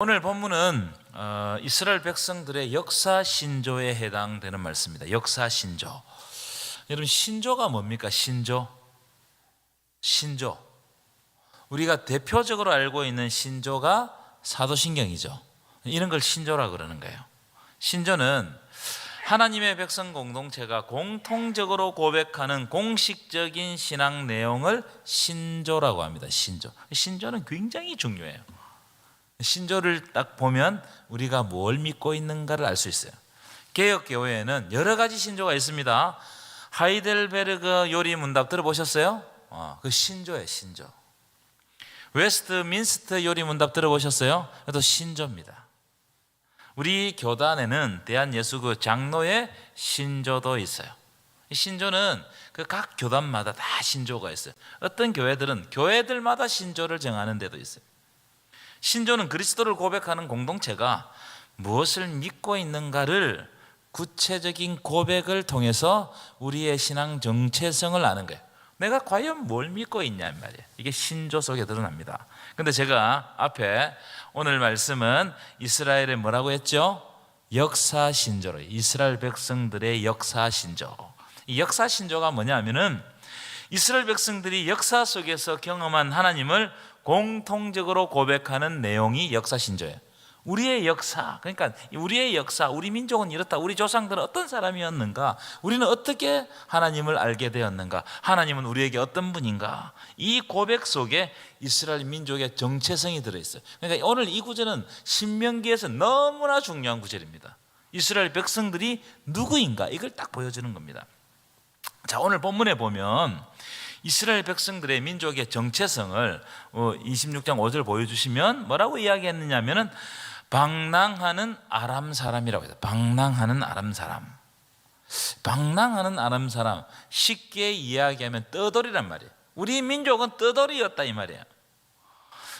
오늘 본문은 이스라엘 백성들의 역사 신조에 해당되는 말씀입니다. 역사 신조. 여러분, 신조가 뭡니까? 신조. 우리가 대표적으로 알고 있는 신조가 사도신경이죠. 이런 걸 신조라 그러는 거예요. 신조는 하나님의 백성 공동체가 공통적으로 고백하는 공식적인 신앙 내용을 신조라고 합니다. 신조는 굉장히 중요해요. 신조를 딱 보면 우리가 뭘 믿고 있는가를 알 수 있어요. 개혁교회에는 여러 가지 신조가 있습니다. 하이델베르그 요리문답 들어보셨어요? 그 신조예요, 신조. 웨스트민스터 요리문답 들어보셨어요? 그것도 신조입니다. 우리 교단에는 대한예수교 장로의 신조도 있어요. 이 신조는 그 각 교단마다 다 신조가 있어요. 어떤 교회들은 교회들마다 신조를 정하는 데도 있어요. 신조는 그리스도를 고백하는 공동체가 무엇을 믿고 있는가를 구체적인 고백을 통해서 우리의 신앙 정체성을 아는 거예요. 내가 과연 뭘 믿고 있냐 말이에요. 이게 신조 속에 드러납니다. 근데 제가 앞에 오늘 말씀은 이스라엘의 뭐라고 했죠? 역사 신조로, 이스라엘 백성들의 역사 신조. 이 역사 신조가 뭐냐면은 이스라엘 백성들이 역사 속에서 경험한 하나님을 공통적으로 고백하는 내용이 역사 신조예요. 우리의 역사, 그러니까 우리의 역사, 우리 민족은 이렇다, 우리 조상들은 어떤 사람이었는가, 우리는 어떻게 하나님을 알게 되었는가, 하나님은 우리에게 어떤 분인가, 이 고백 속에 이스라엘 민족의 정체성이 들어있어요. 그러니까 오늘 이 구절은 신명기에서 너무나 중요한 구절입니다. 이스라엘 백성들이 누구인가, 이걸 딱 보여주는 겁니다. 자, 오늘 본문에 보면 이스라엘 백성들의 민족의 정체성을 26장 5절 보여주시면 뭐라고 이야기했느냐면은 방랑하는 아람 사람이라고 해요. 방랑하는 아람 사람. 방랑하는 아람 사람, 쉽게 이야기하면 떠돌이란 말이에요. 우리 민족은 떠돌이였다 이 말이에요.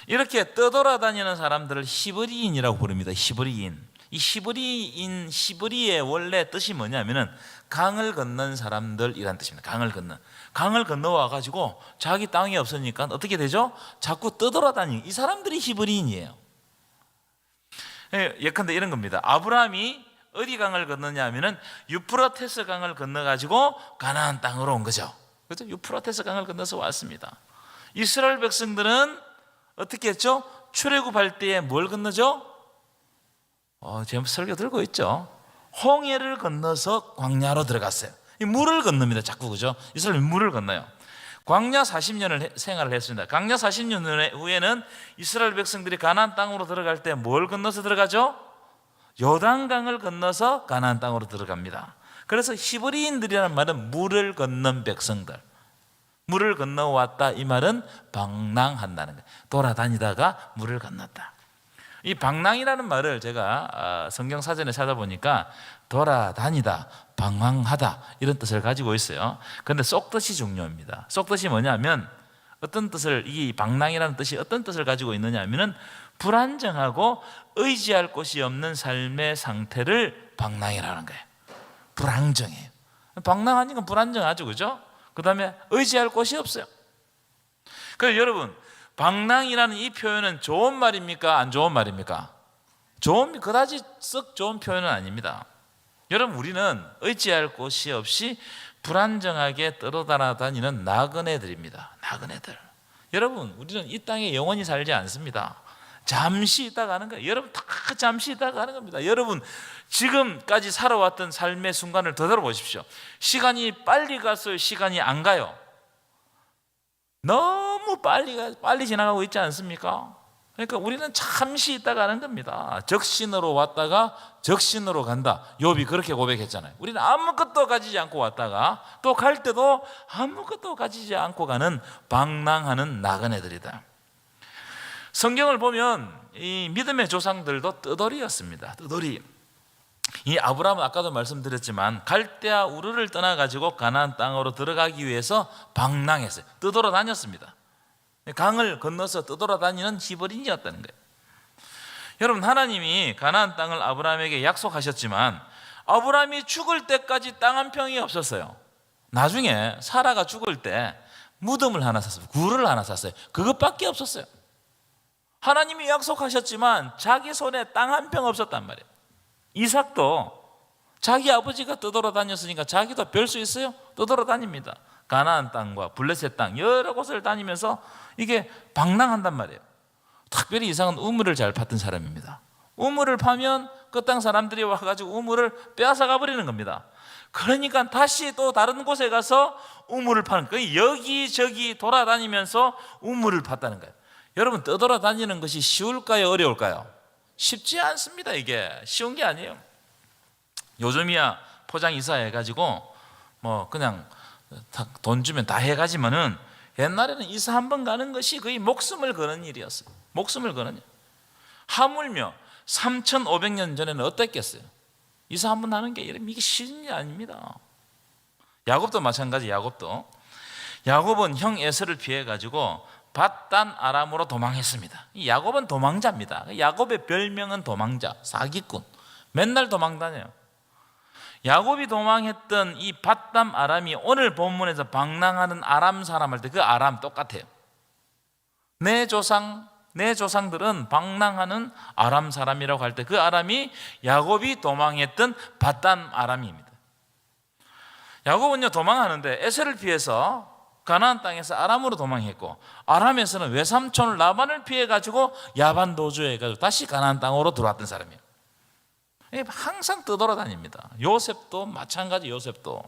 이렇게 떠돌아다니는 사람들을 히브리인이라고 부릅니다. 히브리인. 이 히브리의 원래 뜻이 뭐냐면은 강을 건넌 사람들이란 뜻입니다. 강을 건너와 가지고 자기 땅이 없으니까 어떻게 되죠? 자꾸 떠돌아다니는 이 사람들이 히브리인이에요. 예컨대 이런 겁니다. 아브라함이 어디 강을 건너냐 하면은 유프라테스 강을 건너 가지고 가나안 땅으로 온 거죠. 그렇죠? 유프라테스 강을 건너서 왔습니다. 이스라엘 백성들은 어떻게 했죠? 출애굽할 때에 뭘 건너죠? 지금 설교 들고 있죠. 홍해를 건너서 광야로 들어갔어요. 이 물을 건넙니다. 자꾸, 그죠? 이스라엘이 물을 건너요. 광야 40년을 생활을 했습니다. 광야 40년 후에는 이스라엘 백성들이 가나안 땅으로 들어갈 때 뭘 건너서 들어가죠? 요단강을 건너서 가나안 땅으로 들어갑니다. 그래서 히브리인들이라는 말은 물을 건넌 백성들, 물을 건너왔다 이 말은 방랑한다는 거예요. 돌아다니다가 물을 건넜다. 이 방랑이라는 말을 제가 성경 사전에 찾아보니까 돌아다니다, 방황하다 이런 뜻을 가지고 있어요. 그런데 쏙뜻이 중요합니다. 쏙뜻이 뭐냐면 어떤 뜻을, 이 방랑이라는 뜻이 어떤 뜻을 가지고 있느냐 하면은 불안정하고 의지할 곳이 없는 삶의 상태를 방랑이라는 거예요. 불안정해요. 방랑하니까 불안정하죠, 그죠? 그 다음에 의지할 곳이 없어요. 그래서 여러분, 방랑이라는 이 표현은 좋은 말입니까? 안 좋은 말입니까? 그다지 썩 좋은 표현은 아닙니다. 여러분, 우리는 의지할 곳이 없이 불안정하게 떠돌아다니는 나그네들입니다. 나그네들. 여러분, 우리는 이 땅에 영원히 살지 않습니다. 잠시 있다 가는 거예요. 여러분, 다 잠시 있다 가는 겁니다. 여러분, 지금까지 살아왔던 삶의 순간을 되돌아보십시오. 시간이 빨리 갔어요? 시간이 안 가요? 너무 빨리 지나가고 있지 않습니까? 그러니까 우리는 잠시 있다 가는 겁니다. 적신으로 왔다가 적신으로 간다. 욥이 그렇게 고백했잖아요. 우리는 아무것도 가지지 않고 왔다가 또 갈 때도 아무것도 가지지 않고 가는 방랑하는 나그네들이다. 성경을 보면 이 믿음의 조상들도 떠돌이였습니다. 떠돌이. 이 아브라함은 아까도 말씀드렸지만 갈대아 우르를 떠나가지고 가나안 땅으로 들어가기 위해서 방랑했어요. 떠돌아다녔습니다. 강을 건너서 떠돌아다니는 히브리인이었다는 거예요. 여러분, 하나님이 가나안 땅을 아브라함에게 약속하셨지만 아브라함이 죽을 때까지 땅 한 평이 없었어요. 나중에 사라가 죽을 때 무덤을 하나 샀어요. 굴을 하나 샀어요. 그것밖에 없었어요. 하나님이 약속하셨지만 자기 손에 땅 한 평 없었단 말이에요. 이삭도 자기 아버지가 떠돌아다녔으니까 자기도 별 수 있어요? 떠돌아다닙니다. 가나안 땅과 블레셋 땅 여러 곳을 다니면서 이게 방랑한단 말이에요. 특별히 이삭은 우물을 잘 팠던 사람입니다. 우물을 파면 그 땅 사람들이 와가지고 우물을 빼앗아가 버리는 겁니다. 그러니까 다시 또 다른 곳에 가서 우물을 파는 거예요. 여기저기 돌아다니면서 우물을 팠다는 거예요. 여러분, 떠돌아다니는 것이 쉬울까요? 어려울까요? 쉽지 않습니다. 이게 쉬운 게 아니에요. 요즘이야 포장 이사해가지고 뭐 그냥 돈 주면 다 해가지만은 옛날에는 이사 한 번 가는 것이 거의 목숨을 거는 일이었어요. 목숨을 거는 일. 하물며 3,500년 전에는 어땠겠어요? 이사 한 번 하는 게 이게 쉬운 게 아닙니다. 야곱도 마찬가지. 야곱은 형 에서를 피해가지고 밧단 아람으로 도망했습니다. 야곱은 도망자입니다. 야곱의 별명은 도망자, 사기꾼. 맨날 도망 다녀요. 야곱이 도망했던 이 밧담 아람이 오늘 본문에서 방랑하는 아람 사람 할 때 그 아람 똑같아요. 내 조상들은 방랑하는 아람 사람이라고 할 때 그 아람이 야곱이 도망했던 밧담 아람입니다. 야곱은요 도망하는데 에서를 피해서 가나안 땅에서 아람으로 도망했고, 아람에서는 외삼촌 라반을 피해가지고 야반 도주해가지고 다시 가나안 땅으로 들어왔던 사람이에요. 항상 떠돌아다닙니다. 요셉도 마찬가지. 요셉도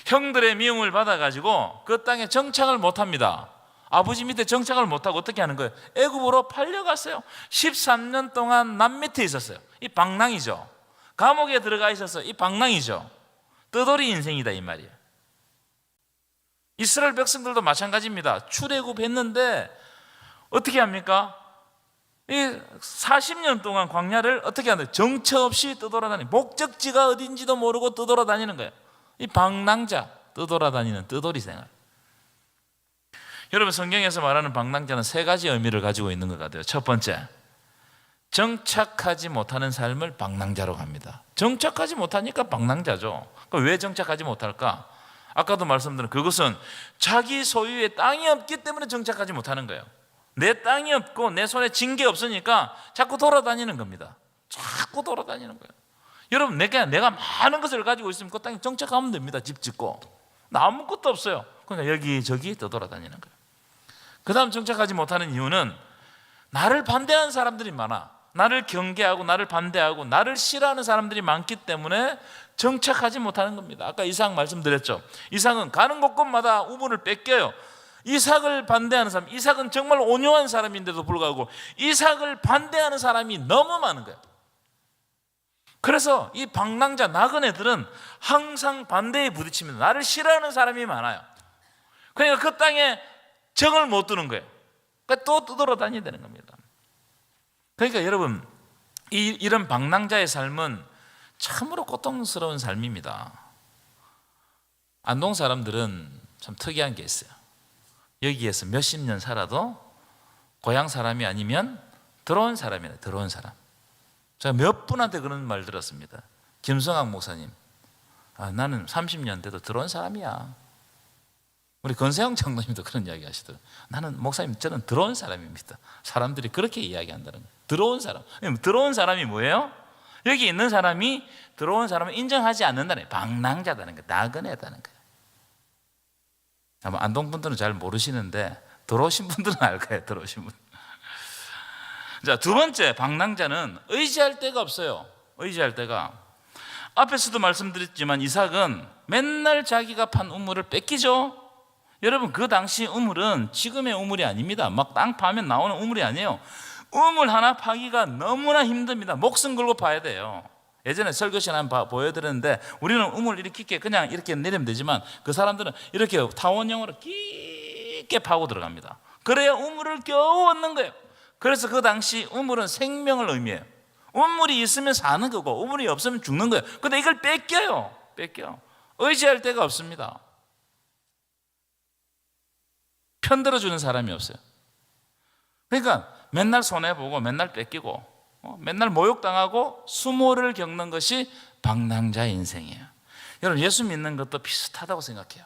형들의 미움을 받아가지고 그 땅에 정착을 못합니다. 아버지 밑에 정착을 못하고 어떻게 하는 거예요? 애굽으로 팔려갔어요. 13년 동안 남 밑에 있었어요. 이 방랑이죠. 감옥에 들어가 있어서 이 방랑이죠. 떠돌이 인생이다 이 말이에요. 이스라엘 백성들도 마찬가지입니다. 출애굽했는데 어떻게 합니까? 이 40년 동안 광야를 어떻게 하는? 정처 없이 떠돌아다니는, 목적지가 어딘지도 모르고 떠돌아다니는 거예요. 이 방랑자, 떠돌아다니는 떠돌이 생활. 여러분, 성경에서 말하는 방랑자는 세 가지 의미를 가지고 있는 것 같아요. 첫 번째, 정착하지 못하는 삶을 방랑자로 합니다. 정착하지 못하니까 방랑자죠. 왜 정착하지 못할까? 아까도 말씀드린 그것은 자기 소유의 땅이 없기 때문에 정착하지 못하는 거예요. 내 땅이 없고 내 손에 쥔 게 없으니까 자꾸 돌아다니는 겁니다. 자꾸 돌아다니는 거예요. 여러분, 내가 많은 것을 가지고 있으면 그 땅에 정착하면 됩니다. 집 짓고. 나 아무것도 없어요. 그러니까 여기저기 떠돌아다니는 거예요. 그 다음 정착하지 못하는 이유는 나를 반대하는 사람들이 많아. 나를 경계하고 나를 반대하고 나를 싫어하는 사람들이 많기 때문에 정착하지 못하는 겁니다. 아까 이삭 말씀드렸죠. 이삭은 가는 곳곳마다 우물을 뺏겨요. 이삭을 반대하는 사람, 이삭은 정말 온유한 사람인데도 불구하고 이삭을 반대하는 사람이 너무 많은 거예요. 그래서 이 방랑자 나그네들은 항상 반대에 부딪힙니다. 나를 싫어하는 사람이 많아요. 그러니까 그 땅에 정을 못 두는 거예요. 그러니까 또 떠돌아다녀야 되는 겁니다. 그러니까 여러분, 이런 방랑자의 삶은 참으로 고통스러운 삶입니다. 안동 사람들은 참 특이한 게 있어요. 여기에서 몇십 년 살아도 고향 사람이 아니면 들어온 사람이에요. 들어온 사람. 제가 몇 분한테 그런 말 들었습니다. 김성학 목사님, 나는 30년 돼도 들어온 사람이야. 우리 권세영 장로님도 그런 이야기 하시더라고요. 나는 목사님, 저는 들어온 사람입니다. 사람들이 그렇게 이야기한다는 거예요. 들어온 사람. 들어온 사람이 뭐예요? 여기 있는 사람이 들어온 사람을 인정하지 않는다는 거예요. 방랑자다는 거예요. 나그네다는 거예요. 아마 안동 분들은 잘 모르시는데 들어오신 분들은 알 거예요. 들어오신 분. 자, 두 번째, 방랑자는 의지할 데가 없어요. 의지할 데가. 앞에서도 말씀드렸지만 이삭은 맨날 자기가 판 우물을 뺏기죠. 여러분, 그 당시 우물은 지금의 우물이 아닙니다. 막 땅 파면 나오는 우물이 아니에요. 우물 하나 파기가 너무나 힘듭니다. 목숨 걸고 파야 돼요. 예전에 설교 시간 한번 보여드렸는데 우리는 우물 이렇게 깊게 그냥 이렇게 내리면 되지만 그 사람들은 이렇게 타원형으로 깊게 파고 들어갑니다. 그래야 우물을 겨우 얻는 거예요. 그래서 그 당시 우물은 생명을 의미해요. 우물이 있으면 사는 거고 우물이 없으면 죽는 거예요. 근데 이걸 뺏겨요. 의지할 데가 없습니다. 편들어주는 사람이 없어요. 그러니까 맨날 손해보고 맨날 뺏기고 맨날 모욕당하고 수모를 겪는 것이 방랑자의 인생이에요. 여러분, 예수 믿는 것도 비슷하다고 생각해요.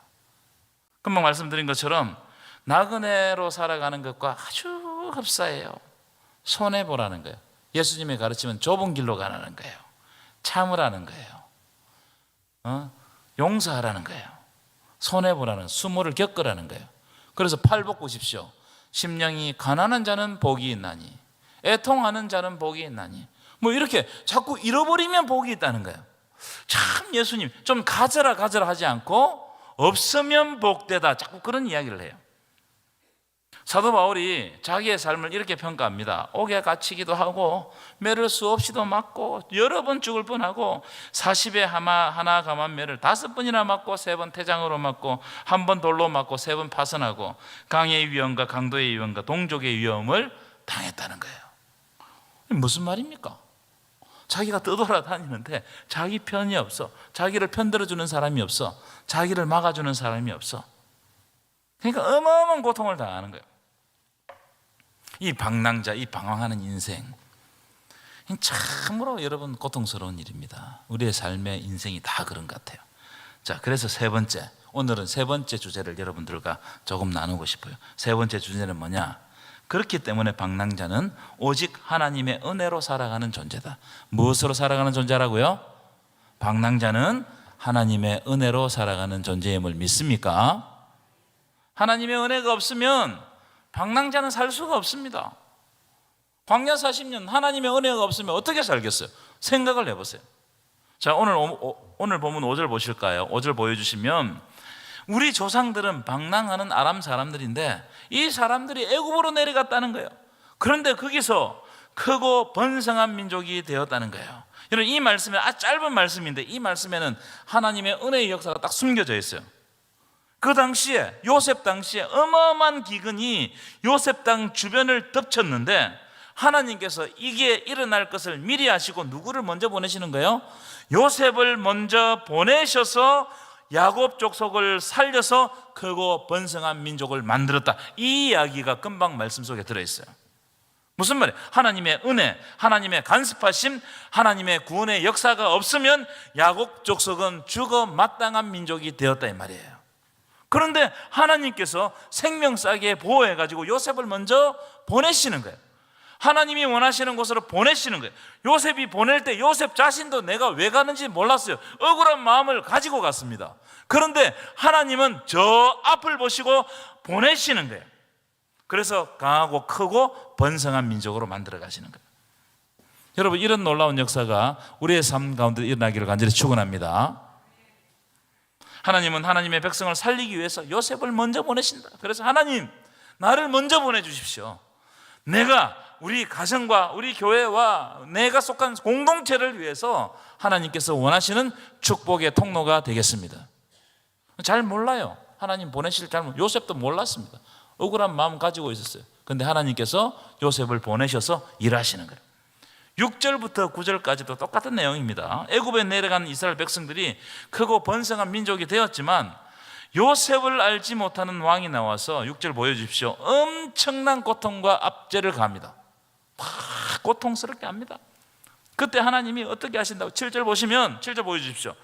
금방 말씀드린 것처럼 나그네로 살아가는 것과 아주 쭉 흡사해요. 손해보라는 거예요. 예수님의 가르침은 좁은 길로 가라는 거예요. 참으라는 거예요. 용서하라는 거예요. 손해보라는, 수모를 겪으라는 거예요. 그래서 팔복 보십시오. 심령이 가난한 자는 복이 있나니, 애통하는 자는 복이 있나니, 뭐 이렇게 자꾸 잃어버리면 복이 있다는 거예요. 참 예수님 좀 가져라 하지 않고 없으면 복되다, 자꾸 그런 이야기를 해요. 사도 바울이 자기의 삶을 이렇게 평가합니다. 옥에 갇히기도 하고 매를 수없이도 맞고 여러 번 죽을 뻔하고 40에 하나 감한 매를 5번이나 맞고 3번 태장으로 맞고 1번 돌로 맞고 3번 파선하고 강의 위험과 강도의 위험과 동족의 위험을 당했다는 거예요. 무슨 말입니까? 자기가 떠돌아다니는데 자기 편이 없어. 자기를 편들어주는 사람이 없어. 자기를 막아주는 사람이 없어. 그러니까 어마어마한 고통을 당하는 거예요. 이 방랑자, 이 방황하는 인생, 참으로 여러분 고통스러운 일입니다. 우리의 삶의 인생이 다 그런 것 같아요. 자, 그래서 세 번째, 오늘은 세 번째 주제를 여러분들과 조금 나누고 싶어요. 세 번째 주제는 뭐냐? 그렇기 때문에 방랑자는 오직 하나님의 은혜로 살아가는 존재다. 무엇으로 살아가는 존재라고요? 방랑자는 하나님의 은혜로 살아가는 존재임을 믿습니까? 하나님의 은혜가 없으면 방랑자는 살 수가 없습니다. 광야 40년 하나님의 은혜가 없으면 어떻게 살겠어요? 생각을 해보세요. 자, 오늘 본문 5절 보실까요? 5절 보여주시면 우리 조상들은 방랑하는 아람 사람들인데 이 사람들이 애굽으로 내려갔다는 거예요. 그런데 거기서 크고 번성한 민족이 되었다는 거예요. 여러분, 이 말씀은 아주 짧은 말씀인데 이 말씀에는 하나님의 은혜의 역사가 딱 숨겨져 있어요. 그 당시에 요셉 당시에 어마어마한 기근이 요셉 땅 주변을 덮쳤는데 하나님께서 이게 일어날 것을 미리 아시고 누구를 먼저 보내시는 거예요? 요셉을 먼저 보내셔서 야곱 족속을 살려서 크고 번성한 민족을 만들었다. 이 이야기가 금방 말씀 속에 들어있어요. 무슨 말이에요? 하나님의 은혜, 하나님의 간섭하심, 하나님의 구원의 역사가 없으면 야곱 족속은 죽어 마땅한 민족이 되었다 이 말이에요. 그런데 하나님께서 생명싸게 보호해가지고 요셉을 먼저 보내시는 거예요. 하나님이 원하시는 곳으로 보내시는 거예요. 요셉이 보낼 때 요셉 자신도 내가 왜 가는지 몰랐어요. 억울한 마음을 가지고 갔습니다. 그런데 하나님은 저 앞을 보시고 보내시는 거예요. 그래서 강하고 크고 번성한 민족으로 만들어 가시는 거예요. 여러분, 이런 놀라운 역사가 우리의 삶 가운데 일어나기를 간절히 축원합니다. 하나님은 하나님의 백성을 살리기 위해서 요셉을 먼저 보내신다. 그래서 하나님, 나를 먼저 보내주십시오. 내가 우리 가정과 우리 교회와 내가 속한 공동체를 위해서 하나님께서 원하시는 축복의 통로가 되겠습니다. 잘 몰라요. 하나님 보내실 요셉도 몰랐습니다. 억울한 마음 가지고 있었어요. 그런데 하나님께서 요셉을 보내셔서 일하시는 거예요. 6절부터 9절까지도 똑같은 내용입니다. 애굽에 내려간 이스라엘 백성들이 크고 번성한 민족이 되었지만 요셉을 알지 못하는 왕이 나와서 6절 보여주십시오. 엄청난 고통과 압제를 가합니다. 막 고통스럽게 합니다. 그때 하나님이 어떻게 하신다고? 7절 보시면 7절 보여주십시오.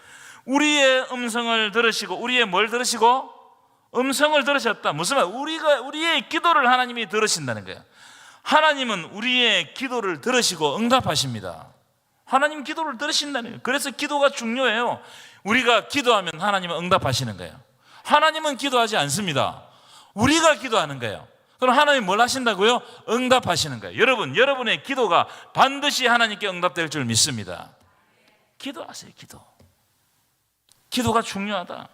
우리의 음성을 들으시고, 우리의 뭘 들으시고? 음성을 들으셨다. 무슨 말? 우리의 기도를 하나님이 들으신다는 거예요. 하나님은 우리의 기도를 들으시고 응답하십니다. 하나님 기도를 들으신다는 거예요. 그래서 기도가 중요해요. 우리가 기도하면 하나님은 응답하시는 거예요. 하나님은 기도하지 않습니다. 우리가 기도하는 거예요. 그럼 하나님 뭘 하신다고요? 응답하시는 거예요. 여러분, 여러분의 기도가 반드시 하나님께 응답될 줄 믿습니다. 기도하세요. 기도가 중요하다.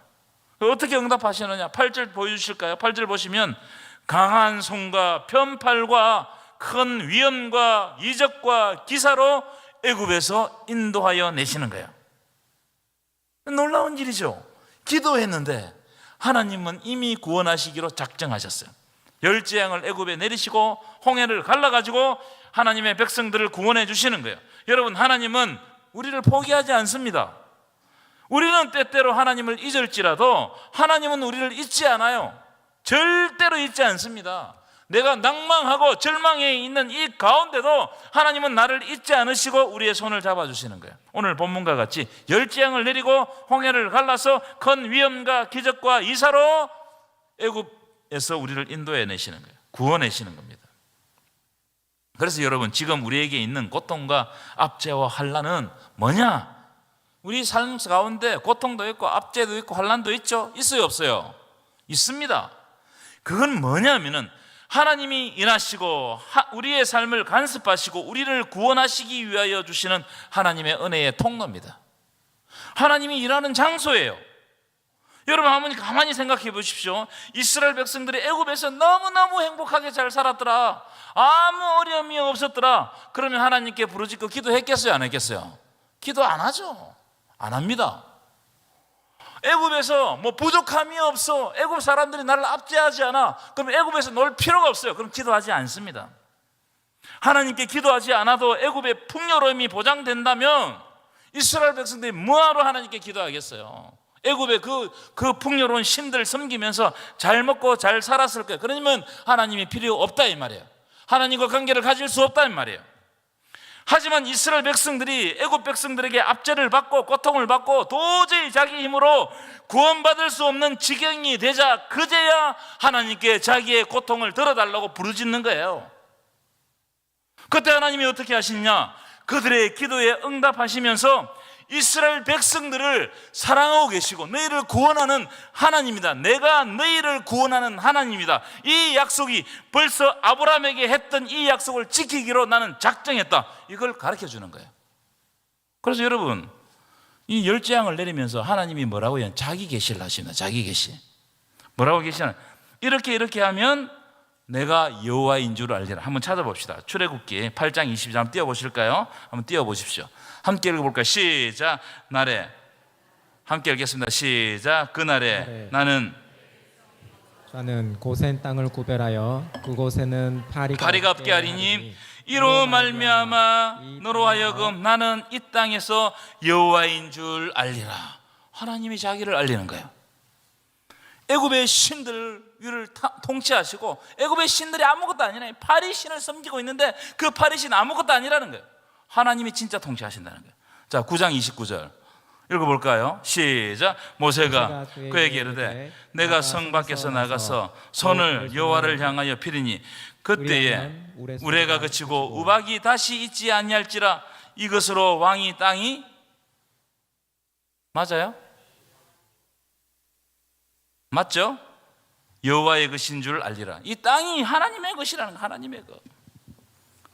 어떻게 응답하시느냐? 8절 보여주실까요? 8절 보시면 강한 손과 편팔과 큰 위엄과 이적과 기사로 애굽에서 인도하여 내시는 거예요. 놀라운 일이죠. 기도했는데 하나님은 이미 구원하시기로 작정하셨어요. 열재앙을 애굽에 내리시고 홍해를 갈라가지고 하나님의 백성들을 구원해 주시는 거예요. 여러분, 하나님은 우리를 포기하지 않습니다. 우리는 때때로 하나님을 잊을지라도 하나님은 우리를 잊지 않아요. 절대로 잊지 않습니다. 내가 낭망하고 절망에 있는 이 가운데도 하나님은 나를 잊지 않으시고 우리의 손을 잡아주시는 거예요. 오늘 본문과 같이 열재앙을 내리고 홍해를 갈라서 큰 위엄과 기적과 이사로 애굽에서 우리를 인도해 내시는 거예요. 구원해시는 겁니다. 그래서 여러분, 지금 우리에게 있는 고통과 압제와 환난은 뭐냐? 우리 삶 가운데 고통도 있고 압제도 있고 환난도 있죠? 있어요, 없어요? 있습니다. 그건 뭐냐면은 하나님이 일하시고 우리의 삶을 간섭하시고 우리를 구원하시기 위하여 주시는 하나님의 은혜의 통로입니다. 하나님이 일하는 장소예요. 여러분, 한번 가만히 생각해 보십시오. 이스라엘 백성들이 애굽에서 너무너무 행복하게 잘 살았더라, 아무 어려움이 없었더라. 그러면 하나님께 부르짖고 기도했겠어요, 안 했겠어요? 기도 안 하죠. 안 합니다. 애굽에서 뭐 부족함이 없어, 애굽 사람들이 나를 압제하지 않아, 그럼 애굽에서 놀 필요가 없어요. 그럼 기도하지 않습니다. 하나님께 기도하지 않아도 애굽의 풍요로움이 보장된다면 이스라엘 백성들이 뭐하러 하나님께 기도하겠어요? 애굽의 그 풍요로운 신들 섬기면서 잘 먹고 잘 살았을 거예요. 그러면 하나님이 필요 없다 이 말이에요. 하나님과 관계를 가질 수 없다 이 말이에요. 하지만 이스라엘 백성들이 애굽 백성들에게 압제를 받고 고통을 받고 도저히 자기 힘으로 구원받을 수 없는 지경이 되자 그제야 하나님께 자기의 고통을 덜어달라고 부르짖는 거예요. 그때 하나님이 어떻게 하시느냐? 그들의 기도에 응답하시면서 이스라엘 백성들을 사랑하고 계시고 너희를 구원하는 하나님이다, 내가 너희를 구원하는 하나님이다, 이 약속이 벌써 아브라함에게 했던 이 약속을 지키기로 나는 작정했다, 이걸 가르쳐 주는 거예요. 그래서 여러분, 이 열재앙을 내리면서 하나님이 뭐라고 해요? 자기 계시를 하십니다. 자기 계시. 뭐라고 계시냐? 이렇게 하면 내가 여호와인 줄 알리라. 한번 찾아봅시다. 출애굽기 8장 22절 한번 띄워보실까요? 한번 띄워보십시오. 함께 읽어볼까요? 시작. 날에, 함께 읽겠습니다. 시작. 그날에 나는 고센 땅을 구별하여 그곳에는 파리가 없게 하리니 이로 말미암아 너로 하여금 나는 이 땅에서 여호와인 줄 알리라. 하나님이 자기를 알리는 거예요. 애굽의 신들을 통치하시고 애굽의 신들이 아무것도 아니라 파리 신을 섬기고 있는데 그 파리 신 아무것도 아니라는 거예요. 하나님이 진짜 통치하신다는 거예요. 자, 9장 29절 읽어볼까요? 시작. 모세가 그에게 이르되 내가 성 밖에서 나가서 손을 여호와를 향하여 피리니 그때에 우레가 그치고 우박이 다시 있지 아니할지라. 이것으로 왕이 땅이, 맞아요? 맞죠? 여호와의 것인 줄 알리라. 이 땅이 하나님의 것이라는 거, 하나님의 것.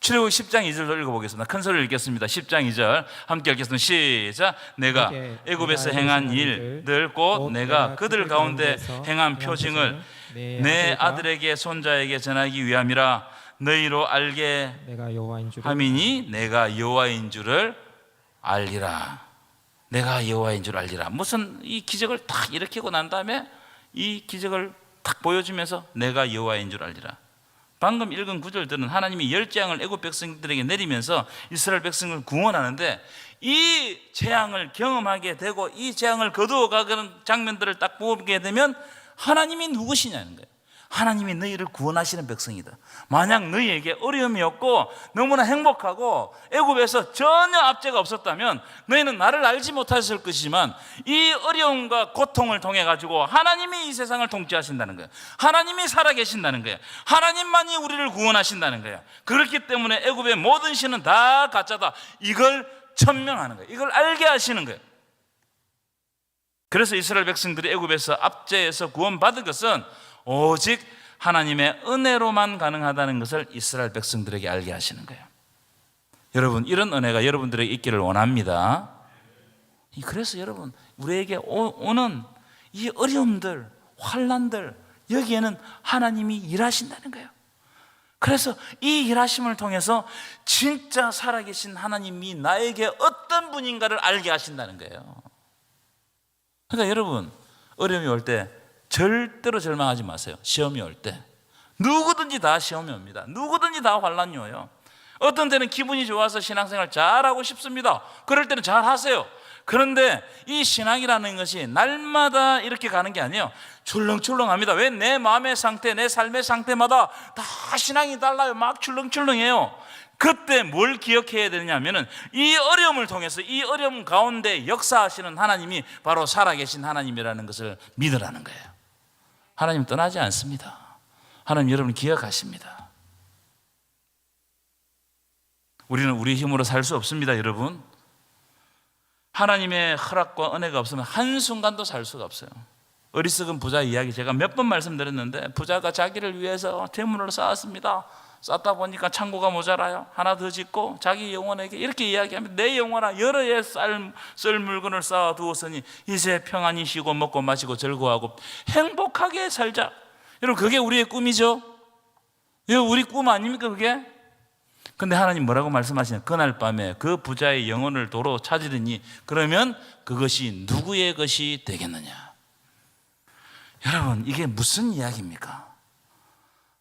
출애굽 10장 2절도 읽어보겠습니다. 큰 소리를 읽겠습니다. 10장 2절 함께 읽겠습니다. 시작. 내가 애굽에서 행한 일들 곧 내가 그들 가운데 행한 표징을 내 아들에게 손자에게 전하기 위함이라. 너희로 알게 함이니 내가 여호와인 줄을 알리라. 내가 여호와인 줄 알리라. 무슨 이 기적을 탁 일으키고 난 다음에 이 기적을 탁 보여주면서 내가 여호와인 줄 알리라. 방금 읽은 구절들은 하나님이 열재앙을 애굽 백성들에게 내리면서 이스라엘 백성을 구원하는데 이 재앙을 경험하게 되고 이 재앙을 거두어가는 장면들을 딱 보게 되면 하나님이 누구시냐는 거예요. 하나님이 너희를 구원하시는 백성이다. 만약 너희에게 어려움이 없고 너무나 행복하고 애굽에서 전혀 압제가 없었다면 너희는 나를 알지 못했을 것이지만 이 어려움과 고통을 통해 가지고 하나님이 이 세상을 통치하신다는 거예요. 하나님이 살아계신다는 거예요. 하나님만이 우리를 구원하신다는 거예요. 그렇기 때문에 애굽의 모든 신은 다 가짜다, 이걸 천명하는 거예요. 이걸 알게 하시는 거예요. 그래서 이스라엘 백성들이 애굽에서 압제에서 구원받은 것은 오직 하나님의 은혜로만 가능하다는 것을 이스라엘 백성들에게 알게 하시는 거예요. 여러분, 이런 은혜가 여러분들에게 있기를 원합니다. 그래서 여러분, 우리에게 오는 이 어려움들, 환난들, 여기에는 하나님이 일하신다는 거예요. 그래서 이 일하심을 통해서 진짜 살아계신 하나님이 나에게 어떤 분인가를 알게 하신다는 거예요. 그러니까 여러분, 어려움이 올 때 절대로 절망하지 마세요. 시험이 올 때 누구든지 다 시험이 옵니다. 누구든지 다 환난이 와요. 어떤 때는 기분이 좋아서 신앙생활 잘하고 싶습니다. 그럴 때는 잘하세요. 그런데 이 신앙이라는 것이 날마다 이렇게 가는 게 아니에요. 출렁출렁합니다. 왜? 내 마음의 상태, 내 삶의 상태마다 다 신앙이 달라요. 막 출렁출렁해요. 그때 뭘 기억해야 되냐면은 이 어려움을 통해서 이 어려움 가운데 역사하시는 하나님이 바로 살아계신 하나님이라는 것을 믿으라는 거예요. 하나님 떠나지 않습니다. 하나님 여러분 기억하십니다. 우리는 우리 힘으로 살 수 없습니다, 여러분. 하나님의 허락과 은혜가 없으면 한순간도 살 수가 없어요. 어리석은 부자 이야기 제가 몇 번 말씀드렸는데, 부자가 자기를 위해서 재물을 쌓았습니다. 쌓다 보니까 창고가 모자라요. 하나 더 짓고 자기 영혼에게 이렇게 이야기하면, 내 영혼아, 여러 해 쓸 물건을 쌓아두었으니 이제 평안히 쉬고 먹고 마시고 즐거워하고 행복하게 살자. 여러분, 그게 우리의 꿈이죠. 이거 우리 꿈 아닙니까, 그게? 근데 하나님 뭐라고 말씀하시냐? 그날 밤에 그 부자의 영혼을 도로 찾으리니 그러면 그것이 누구의 것이 되겠느냐? 여러분, 이게 무슨 이야기입니까?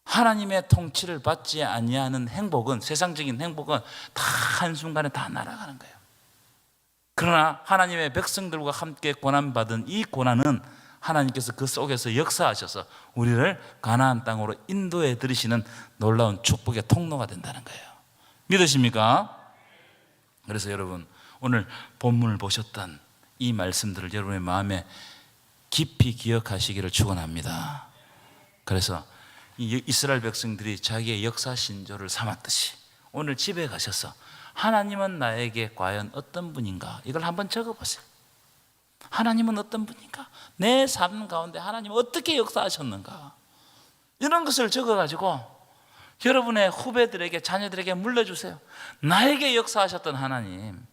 하나님의 통치를 받지 아니하는 행복은, 세상적인 행복은 다 한순간에 다 날아가는 거예요. 그러나 하나님의 백성들과 함께 고난받은 이 고난은 하나님께서 그 속에서 역사하셔서 우리를 가나안 땅으로 인도해 들이시는 놀라운 축복의 통로가 된다는 거예요. 믿으십니까? 그래서 여러분, 오늘 본문을 보셨던 이 말씀들을 여러분의 마음에 깊이 기억하시기를 축원합니다. 그래서 이 이스라엘 백성들이 자기의 역사 신조를 삼았듯이 오늘 집에 가셔서 하나님은 나에게 과연 어떤 분인가, 이걸 한번 적어보세요. 하나님은 어떤 분인가? 내 삶 가운데 하나님은 어떻게 역사하셨는가? 이런 것을 적어가지고 여러분의 후배들에게, 자녀들에게 물려주세요. 나에게 역사하셨던 하나님.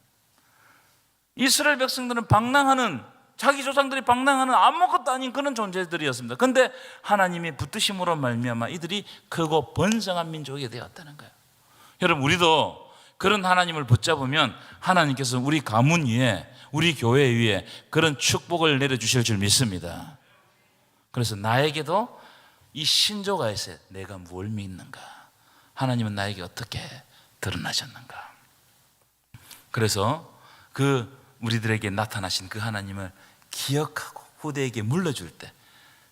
이스라엘 백성들은 방랑하는, 자기 조상들이 방랑하는 아무것도 아닌 그런 존재들이었습니다. 그런데 하나님이 붙드심으로 말미암아 이들이 크고 번성한 민족이 되었다는 거예요. 여러분, 우리도 그런 하나님을 붙잡으면 하나님께서 우리 가문 위에, 우리 교회 위에 그런 축복을 내려주실 줄 믿습니다. 그래서 나에게도 이 신조가 있어요. 내가 뭘 믿는가? 하나님은 나에게 어떻게 드러나셨는가? 그래서 그 우리들에게 나타나신 그 하나님을 기억하고 후대에게 물려줄 때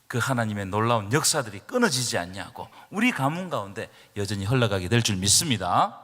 그 하나님의 놀라운 역사들이 끊어지지 않냐고 우리 가문 가운데 여전히 흘러가게 될 줄 믿습니다.